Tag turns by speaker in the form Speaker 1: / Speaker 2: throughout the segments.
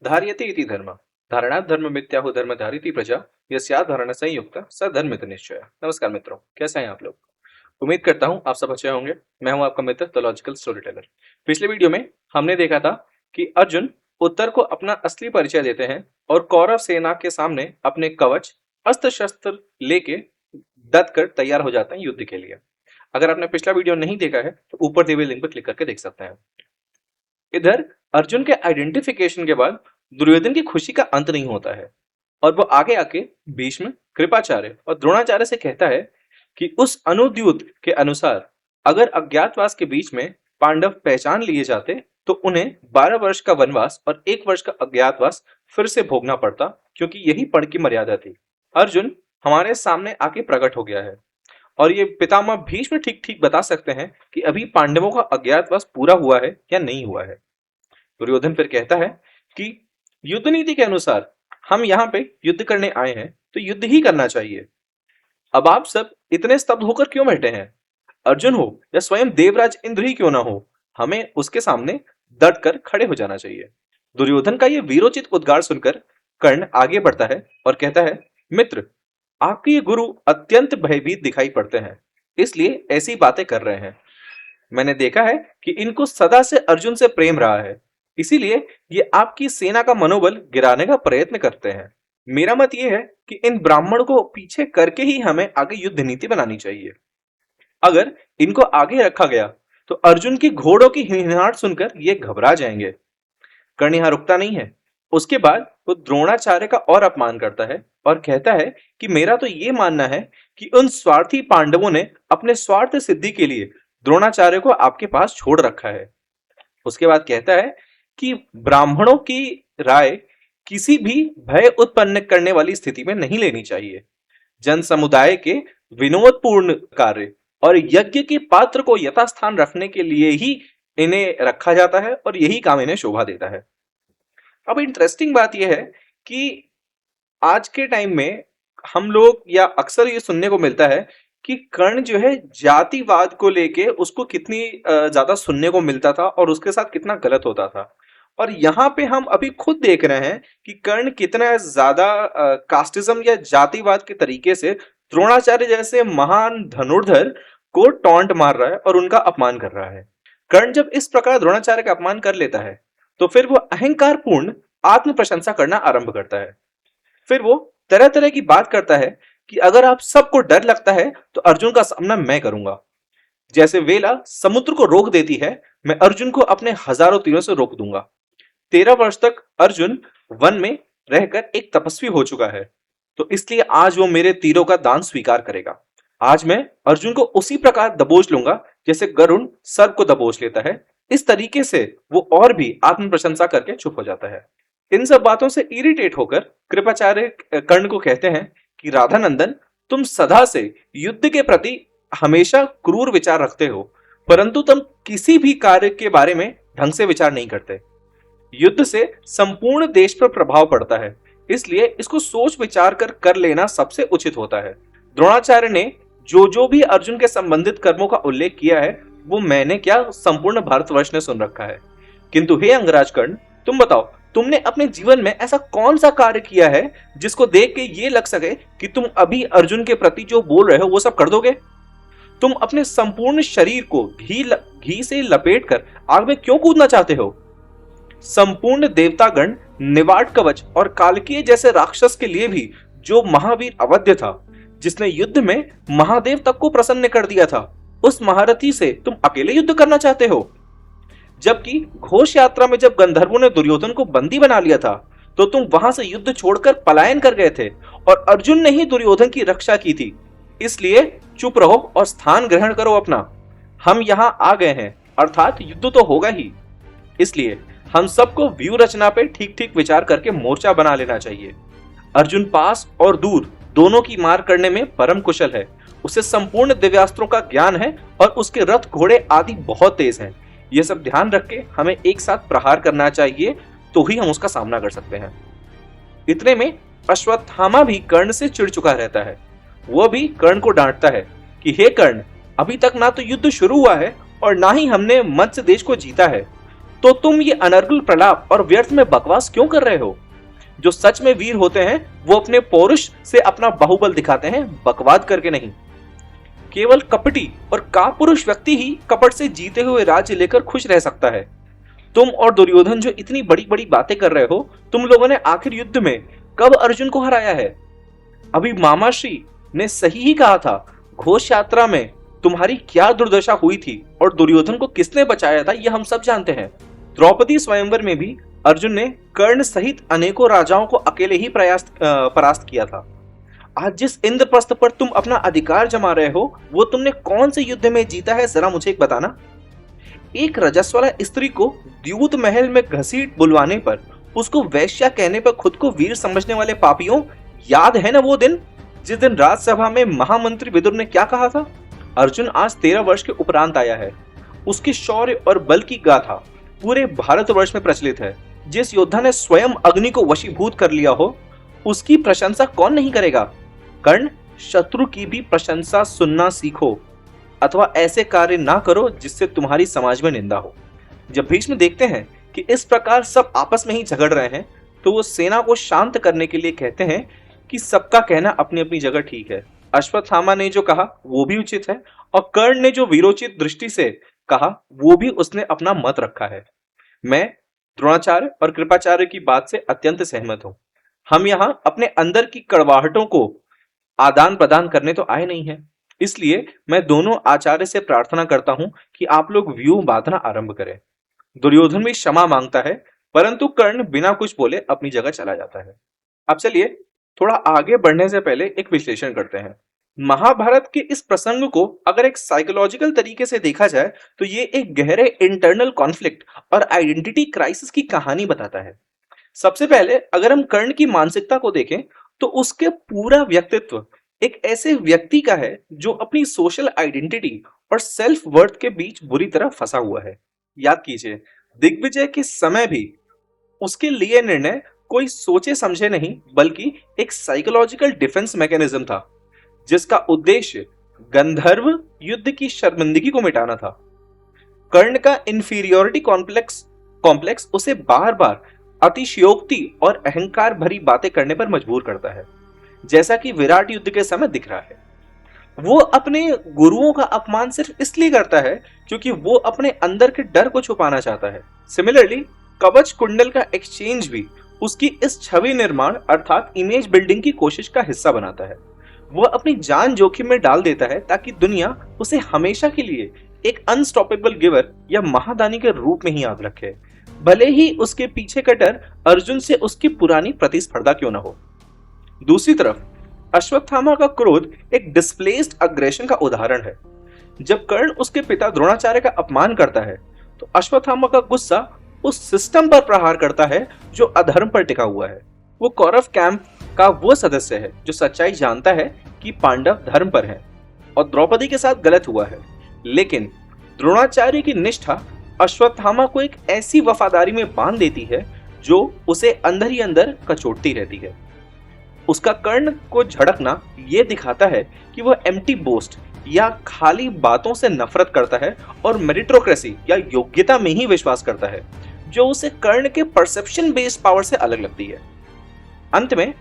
Speaker 1: धार्यते इति धर्म धारणात् धर्म मिथ्याहु धर्म धारिति प्रजा यस्या धारणा संयुक्ता स धर्मित निश्चय। नमस्कार मित्रों, कैसे हैं आप लोग। उम्मीद करता हूं आप सब अच्छे होंगे। मैं हूं आपका मित्र द लॉजिकल स्टोरी टेलर। पिछले वीडियो में हमने देखा था कि अर्जुन उत्तर को अपना असली परिचय देते हैं और कौरव सेना के सामने अपने कवच अस्त्र शस्त्र लेके डट कर तैयार हो जाते हैं युद्ध के लिए। अगर आपने पिछला वीडियो नहीं देखा है तो ऊपर दिए हुए लिंक पर क्लिक करके देख सकते हैं। इधर अर्जुन के आइडेंटिफिकेशन के बाद दुर्योधन की खुशी का अंत नहीं होता है और वो आगे आके भीष्म, कृपाचार्य और द्रोणाचार्य से कहता है कि उस अनुद्यूत के अनुसार अगर अज्ञातवास के बीच में पांडव पहचान लिए जाते तो उन्हें 12 वर्ष का वनवास और 1 वर्ष का अज्ञातवास फिर से भोगना पड़ता, क्योंकि यही पढ़ की मर्यादा थी। अर्जुन हमारे सामने आके प्रकट हो गया है और ये पितामह भीष्म ठीक ठीक बता सकते हैं कि अभी पांडवों का अज्ञातवास पूरा हुआ है या नहीं हुआ है। दुर्योधन फिर कहता है कि युद्ध नीति के अनुसार हम यहाँ पे युद्ध करने आए हैं तो युद्ध ही करना चाहिए। अब आप सब इतने स्तब्ध होकर क्यों बैठे हैं? अर्जुन हो या स्वयं देवराज इंद्र ही क्यों ना हो, हमें उसके सामने डट कर खड़े हो जाना चाहिए। दुर्योधन का ये वीरोचित उद्गार सुनकर कर्ण आगे बढ़ता है और कहता है, मित्र, आपके ये गुरु अत्यंत भयभीत दिखाई पड़ते हैं, इसलिए ऐसी बातें कर रहे हैं। मैंने देखा है कि इनको सदा से अर्जुन से प्रेम रहा है, इसीलिए ये आपकी सेना का मनोबल गिराने का प्रयत्न करते हैं। मेरा मत ये है कि इन ब्राह्मण को पीछे करके ही हमें आगे युद्ध नीति बनानी चाहिए। अगर इनको आगे रखा गया तो अर्जुन की घोड़ों की हिनहाट सुनकर ये घबरा जाएंगे। कर्ण यहाँ रुकता नहीं है। उसके बाद वो द्रोणाचार्य का और अपमान करता है और कहता है कि मेरा तो ये मानना है कि उन स्वार्थी पांडवों ने अपने स्वार्थ सिद्धि के लिए द्रोणाचार्य को आपके पास छोड़ रखा है। उसके बाद कहता है कि ब्राह्मणों की राय किसी भी भय उत्पन्न करने वाली स्थिति में नहीं लेनी चाहिए। जन समुदाय के विनोदपूर्ण कार्य और यज्ञ के पात्र को यथास्थान रखने के लिए ही इन्हें रखा जाता है और यही काम इन्हें शोभा देता है। अब इंटरेस्टिंग बात यह है कि आज के टाइम में हम लोग या अक्सर ये सुनने को मिलता है कि कर्ण जो है जातिवाद को लेके उसको कितनी ज्यादा सुनने को मिलता था और उसके साथ कितना गलत होता था। और यहाँ पे हम अभी खुद देख रहे हैं कि कर्ण कितना ज्यादा कास्टिज्म या जातिवाद के तरीके से द्रोणाचार्य जैसे महान धनुर्धर को टॉन्ट मार रहा है और उनका अपमान कर रहा है। कर्ण जब इस प्रकार द्रोणाचार्य का अपमान कर लेता है तो फिर वो अहंकार पूर्ण आत्म प्रशंसा करना आरंभ करता है। फिर वो तरह तरह की बात करता है कि अगर आप सबको डर लगता है तो अर्जुन का सामना मैं करूंगा। जैसे वेला समुद्र को रोक देती है, मैं अर्जुन को अपने हजारों तीरों से रोक दूंगा। 13 वर्ष तक अर्जुन वन में रहकर एक तपस्वी हो चुका है, तो इसलिए आज वो मेरे तीरों का दान स्वीकार करेगा। आज मैं अर्जुन को उसी प्रकार दबोच लूंगा जैसे गरुण सर्प को दबोच लेता है। इस तरीके से वो और भी आत्म प्रशंसा करके चुप हो जाता है। इन सब बातों से इरिटेट होकर कृपाचार्य कर्ण को कहते हैं कि राधानंदन, तुम सदा से युद्ध के प्रति हमेशा क्रूर विचार रखते हो, परंतु तुम किसी भी कार्य के बारे में ढंग से विचार नहीं करते। युद्ध से संपूर्ण देश पर प्रभाव पड़ता है, इसलिए इसको सोच विचार कर लेना सबसे उचित होता है। द्रोणाचार्य ने जो भी अर्जुन के संबंधित कर्मों का उल्लेख किया है वो मैंने क्या संपूर्ण भारतवर्ष ने सुन रखा है। किंतु हे अंगराज कर्ण, तुम बताओ, तुमने अपने जीवन में ऐसा कौन सा कार्य किया है जिसको देख के ये लग सके कि तुम अभी अर्जुन के प्रति जो बोल रहे हो वो सब कर दोगे? तुम अपने संपूर्ण शरीर को घी से लपेट कर आग में क्यों कूदना चाहते हो? संपूर्ण देवतागण, निवाट कवच और कालकीय जैसे राक्षस के लिए भी जो महावीर अवध्य था, जिसने युद्ध में महादेव तक को प्रसन्न कर दिया था, उस महारथी से तुम अकेले युद्ध करना चाहते हो? जबकि घोष यात्रा में जब गंधर्वों ने दुर्योधन को बंदी बना लिया था तो तुम वहां से युद्ध छोड़कर पलायन कर गए थे और अर्जुन ने ही दुर्योधन की रक्षा की थी। इसलिए चुप रहो और स्थान ग्रहण करो अपना। हम यहाँ आ गए हैं, अर्थात युद्ध तो होगा ही, इसलिए हम सबको व्यूह रचना पे ठीक ठीक विचार करके मोर्चा बना लेना चाहिए। अर्जुन पास और दूर दोनों की मार करने में परम कुशल है, उसे संपूर्ण दिव्यास्त्रों का ज्ञान है और उसके रथ घोड़े आदि बहुत तेज हैं। ये सब ध्यान रख के हमें एक साथ प्रहार करना चाहिए, तो ही हम उसका सामना कर सकते हैं। इतने में अश्वत्थामा भी कर्ण से चिढ़ चुका रहता है। वह भी कर्ण को डांटता है कि हे कर्ण, अभी तक ना तो युद्ध शुरू हुआ है और ना ही हमने मत्स्य देश को जीता है। तो तुम ये अनर्गल प्रलाप और व्यर्थ में बकवास क्यों कर रहे हो? जो सच में वीर होते हैं वो अपने पौरुष से अपना बाहुबल दिखाते हैं, बकवाद करके नहीं। केवल कपटी और कापुरुष व्यक्ति ही कपट से जीते हुए राज्य लेकर खुश रह सकता है। तुम और दुर्योधन जो इतनी बड़ी बड़ी बातें कर रहे हो, तुम लोगों ने आखिर युद्ध में कब अर्जुन को हराया है? अभी मामाश्री ने सही ही कहा था, घोष यात्रा में तुम्हारी क्या दुर्दशा हुई थी और दुर्योधन को किसने बचाया था, यह हम सब जानते हैं। द्रौपदी स्वयंवर में भी अर्जुन ने कर्ण सहित अनेकों राजाओं को अकेले ही परास्त किया था। आज जिस इंद्रप्रस्थ पर तुम अपना अधिकार जमा रहे हो, वो तुमने कौन से युद्ध में जीता है, जरा मुझे एक बताना। एक रजस्वला स्त्री को द्यूत महल में घसीट बुलवाने पर, उसको वैश्या कहने पर खुद को वीर समझने वाले पापियों, याद है ना वो दिन जिस दिन राज्यसभा में महामंत्री विदुर ने क्या कहा था? अर्जुन आज 13 वर्ष के उपरांत आया है। उसके शौर्य और बल की गाथा पूरे भारतवर्ष में प्रचलित है। जिस योद्धा ने स्वयं अग्नि को वशीभूत कर लिया हो, उसकी प्रशंसा कौन नहीं करेगा? कर्ण, शत्रु की भी प्रशंसा सुनना सीखो, अथवा ऐसे कार्य ना करो जिससे तुम्हारी समाज में निंदा हो। जब भीष्म देखते हैं कि इस प्रकार सब आपस में ही झगड़ रहे हैं, तो वो सेना को शांत करने के लिए कहते हैं कि सबका कहना अपनी अपनी जगह ठीक है। अश्वत्थामा ने जो कहा वो भी उचित है, और कर्ण ने जो वीरोचित दृष्टि से कहा वो भी उसने अपना मत रखा है। मैं द्रोणाचार्य और कृपाचार्य की बात से अत्यंत सहमत हूं। हम यहाँ अपने अंदर की कड़वाहटों को आदान प्रदान करने तो आए नहीं हैं। इसलिए मैं दोनों आचार्य से प्रार्थना करता हूं कि आप लोग व्यूह बांधना आरंभ करें। दुर्योधन भी क्षमा मांगता है, परंतु कर्ण बिना कुछ बोले अपनी जगह चला जाता है। अब चलिए थोड़ा आगे बढ़ने से पहले एक विश्लेषण करते हैं। महाभारत के इस प्रसंग को अगर एक साइकोलॉजिकल तरीके से देखा जाए तो ये एक गहरे इंटरनल कॉन्फ्लिक्ट और आइडेंटिटी क्राइसिस की कहानी बताता है। सबसे पहले अगर हम कर्ण की मानसिकता को देखें तो उसके पूरा व्यक्तित्व एक ऐसे व्यक्ति का है जो अपनी सोशल आइडेंटिटी और सेल्फ वर्थ के बीच बुरी तरह फंसा हुआ है। याद कीजिए, दिग्विजय के समय भी उसके लिए निर्णय कोई सोचे समझे नहीं बल्कि एक साइकोलॉजिकल डिफेंस मैकेनिज्म था, जिसका उद्देश्य गंधर्व युद्ध की शर्मिंदगी को मिटाना था। कर्ण का इंफीरियोरिटी कॉम्प्लेक्स उसे बार बार अतिशयोक्ति और अहंकार भरी बातें करने पर मजबूर करता है, जैसा कि विराट युद्ध के समय दिख रहा है। वो अपने गुरुओं का अपमान सिर्फ इसलिए करता है क्योंकि वो अपने अंदर के डर को छुपाना चाहता है। सिमिलरली कवच कुंडल का एक्सचेंज भी उसकी इस छवि निर्माण अर्थात इमेज बिल्डिंग की कोशिश का हिस्सा बनाता है। वह अपनी जान जोखिम में डाल देता है ताकि दुनिया उसे हमेशा के लिए एक अनस्टॉपेबल गिवर या महादानी के रूप में ही याद रखे, भले ही उसके पीछे का डर अर्जुन से उसकी पुरानी प्रतिस्पर्धा क्यों न हो। दूसरी तरफ अश्वत्थामा का क्रोध एक डिस्प्लेस्ड अग्रेशन का उदाहरण है। जब कर्ण उसके पिता द्रोणाचार्य का अपमान करता है तो अश्वत्थामा का गुस्सा उस सिस्टम पर प्रहार करता है जो अधर्म पर टिका हुआ है। वो कौरव कैंप का वो सदस्य है जो सच्चाई जानता है कि पांडव धर्म पर हैं और द्रौपदी के साथ गलत हुआ है, लेकिन द्रोणाचार्य की निष्ठा अश्वत्थामा को एक ऐसी वफादारी में बांध देती है जो उसे अंदर ही अंदर कचोटती रहती है। उसका कर्ण को झड़कना यह दिखाता है कि वह एम्प्टी बोस्ट या खाली बातों से नफरत करता है और मेरिटोक्रेसी या योग्यता में ही विश्वास करता है, जो उसे कर्ण के परसेप्शन बेस्ड पावर से अलग लगती है। अंत में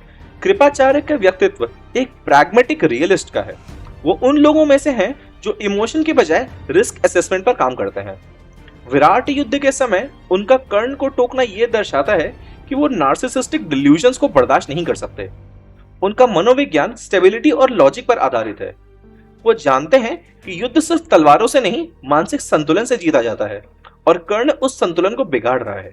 Speaker 1: कृपाचार्य का व्यक्तित्व एक प्रैग्मेटिक रियलिस्ट का है। वो उन लोगों में से हैं जो इमोशन के बजाय रिस्क असेसमेंट पर काम करते हैं। विराट युद्ध के समय उनका कर्ण को टोकना यह दर्शाता है कि वो नार्सिसिस्टिक डिल्यूजन्स को बर्दाश्त नहीं कर सकते। उनका मनोविज्ञान स्टेबिलिटी और लॉजिक पर आधारित है। वो जानते हैं कि युद्ध सिर्फ तलवारों से नहीं, मानसिक संतुलन से जीता जाता है, और कर्ण उस संतुलन को बिगाड़ रहा है।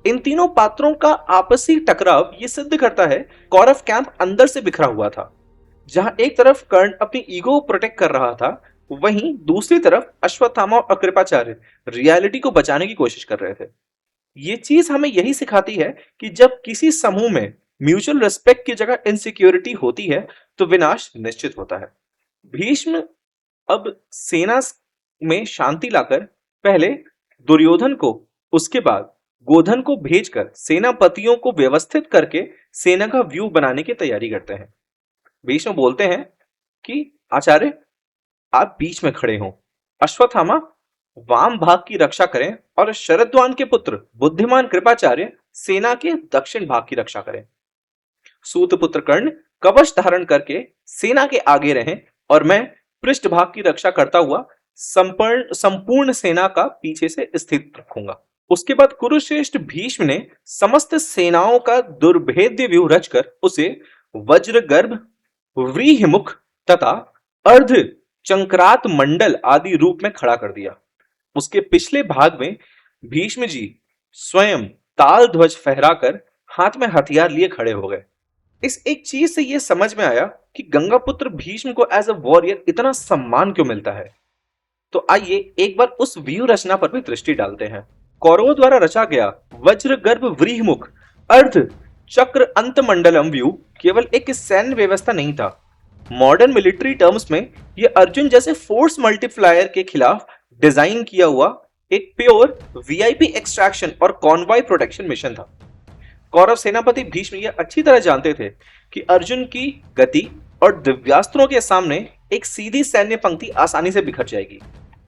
Speaker 1: इन तीनों पात्रों का आपसी टकराव ये सिद्ध करता है कौरव कैंप अंदर से बिखरा हुआ था। जहां एक तरफ कर्ण अपनी ईगो को प्रोटेक्ट कर रहा था, वहीं दूसरी तरफ अश्वत्थामा और कृपाचार्य रियलिटी को बचाने की कोशिश कर रहे थे। ये चीज हमें यही सिखाती है कि जब किसी समूह में म्यूचुअल रिस्पेक्ट की जगह इनसिक्योरिटी होती है तो विनाश निश्चित होता है। भीष्म अब सेना में शांति लाकर पहले दुर्योधन को, उसके बाद गोधन को भेजकर सेनापतियों को व्यवस्थित करके सेना का व्यू बनाने की तैयारी करते हैं। भीष्म बोलते हैं कि आचार्य आप बीच में खड़े हो। अश्वत्थामा वाम भाग की रक्षा करें और शरद्वान के पुत्र बुद्धिमान कृपाचार्य सेना के दक्षिण भाग की रक्षा करें। सूत पुत्र कर्ण कवच धारण करके सेना के आगे रहें और मैं पृष्ठभाग की रक्षा करता हुआ संपूर्ण संपूर्ण सेना का पीछे से स्थित रखूंगा। उसके बाद कुरुश्रेष्ठ भीष्म ने समस्त सेनाओं का दुर्भेद्य व्यूह रचकर उसे वज्रगर्भ, व्रीहिमुख तथा अर्ध चंक्रात मंडल आदि रूप में खड़ा कर दिया। उसके पिछले भाग में भीष्म जी स्वयं ताल ध्वज फहराकर हाथ में हथियार लिए खड़े हो गए। इस एक चीज से यह समझ में आया कि गंगापुत्र भीष्म को एज अ वॉरियर इतना सम्मान क्यों मिलता है। तो आइए एक बार उस व्यूह रचना पर भी दृष्टि डालते हैं। कौरवों द्वारा रचा गया वज्रगर्भ व्रीहिमुख अर्ध चक्र अंतमंडलम व्यू केवल एक सैन्य व्यवस्था नहीं था। मॉडर्न मिलिट्री टर्म्स में यह अर्जुन जैसे फोर्स मल्टीप्लायर के खिलाफ डिजाइन किया हुआ एक प्योर वीआईपी एक्सट्रैक्शन और कॉन्वॉय प्रोटेक्शन मिशन था। कौरव सेनापति भीष्म यह अच्छी तरह जानते थे कि अर्जुन की गति और दिव्यास्त्रों के सामने एक सीधी सैन्य पंक्ति आसानी से बिखर जाएगी।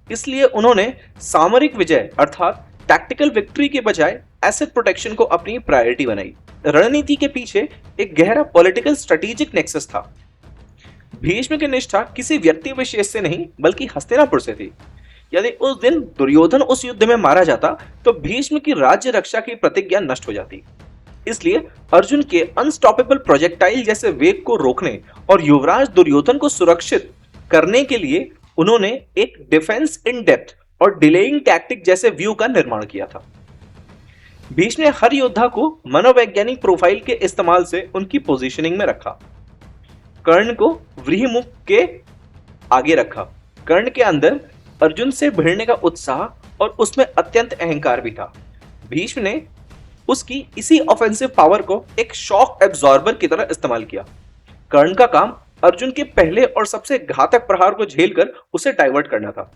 Speaker 1: इसलिए उन्होंने सामरिक विजय अर्थात टैक्टिकल विक्ट्री के बजाय एसेट प्रोटेक्शन को अपनी प्रायोरिटी बनाई। रणनीति के पीछे एक गहरा पॉलिटिकल स्ट्रेटेजिक नेक्सस था। भीष्म की निष्ठा किसी व्यक्ति विशेष से नहीं बल्कि हस्तिनापुर से थी। यदि उस दिन दुर्योधन उस युद्ध में मारा जाता तो भीष्म की राज्य रक्षा की प्रतिज्ञा नष्ट हो जाती। इसलिए अर्जुन के अनस्टॉपेबल प्रोजेक्टाइल जैसे वेग को रोकने और युवराज दुर्योधन को सुरक्षित करने के लिए उन्होंने एक डिफेंस इन डेप्थ और डिलेइंग टैक्टिक जैसे व्यू का निर्माण किया था। भीष्म ने हर योद्धा को मनोवैज्ञानिक प्रोफाइल के इस्तेमाल से उनकी पोजीशनिंग में रखा। कर्ण को व्रीहिमुख के आगे रखा। कर्ण के अंदर अर्जुन से भिड़ने का उत्साह और उसमें अत्यंत अहंकार भी था। भीष्म ने उसकी इसी ऑफेंसिव पावर को एक शॉक एब्जॉर्बर की तरह इस्तेमाल किया। कर्ण का काम अर्जुन के पहले और सबसे घातक प्रहार को झेलकर उसे डाइवर्ट करना था।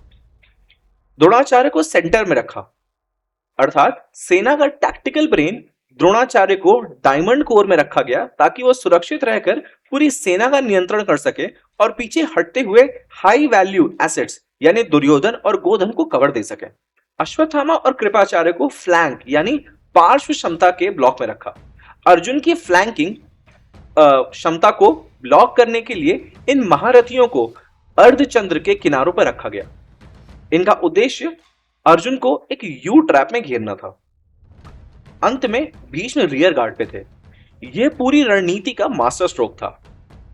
Speaker 1: द्रोणाचार्य को सेंटर में रखा, अर्थात सेना का टैक्टिकल ब्रेन द्रोणाचार्य को डायमंड कोर में रखा गया ताकि वो सुरक्षित रहकर पूरी सेना का नियंत्रण कर सके और पीछे हटते हुए हाई वैल्यू एसेट्स यानी दुर्योधन और गोधन को कवर दे सके। अश्वत्थामा और कृपाचार्य को फ्लैंक यानी पार्श्व क्षमता के ब्लॉक में रखा। अर्जुन की फ्लैंकिंग क्षमता को ब्लॉक करने के लिए इन महारथियों को अर्धचंद्र के किनारों पर रखा गया। इनका उद्देश्य अर्जुन को एक यू ट्रैप में घेरना था। अंत में भीष्म रियर गार्ड पे थे। यह पूरी रणनीति का मास्टर स्ट्रोक था।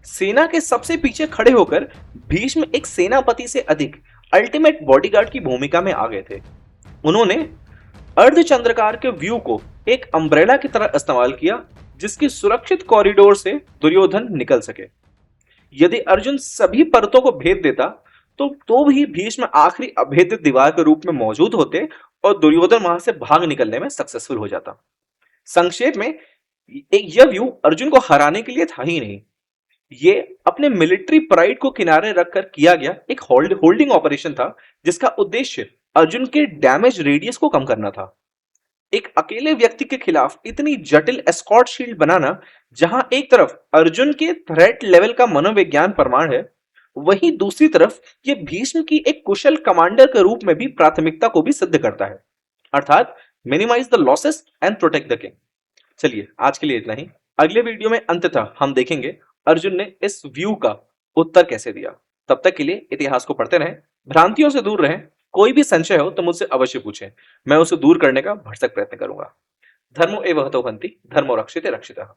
Speaker 1: सेना के सबसे पीछे खड़े होकर भीष्म एक सेनापति से अधिक अल्टीमेट बॉडीगार्ड की भूमिका में आ गए थे। उन्होंने अर्धचंद्राकार के व्यू को एक अम्ब्रेला की तरह इस्तेमाल किया जिसकी सुरक्षित कॉरिडोर से दुर्योधन निकल सके। यदि अर्जुन सभी परतों को भेद देता तो भी भीष्म आखिरी अभेद्य दीवार के रूप में मौजूद होते और दुर्योधन वहां से भाग निकलने में सक्सेसफुल हो जाता। संक्षेप में यह व्यू अर्जुन को हराने के लिए था ही नहीं, ये अपने मिलिट्री प्राइड को किनारे रखकर किया गया एक होल्डिंग ऑपरेशन था जिसका उद्देश्य अर्जुन के डैमेज रेडियस को कम करना था। एक अकेले व्यक्ति के खिलाफ इतनी जटिल एस्कॉर्ट शील्ड बनाना, जहां एक तरफ अर्जुन के थ्रेट लेवल का मनोविज्ञान प्रमाण है, वहीं दूसरी तरफ यह भीष्म की एक कुशल कमांडर के रूप में भी प्राथमिकता को भी सिद्ध करता है, अर्थात minimise the losses and protect the king. चलिए आज के लिए इतना ही। अगले वीडियो में अंततः हम देखेंगे अर्जुन ने इस व्यू का उत्तर कैसे दिया। तब तक के लिए इतिहास को पढ़ते रहें, भ्रांतियों से दूर रहें। कोई भी संशय हो तो मुझसे अवश्य पूछें, मैं उसे दूर करने का भरसक प्रयत्न करूंगा। धर्मो एव हतो हन्ति, धर्मो रक्षिते रक्षितः।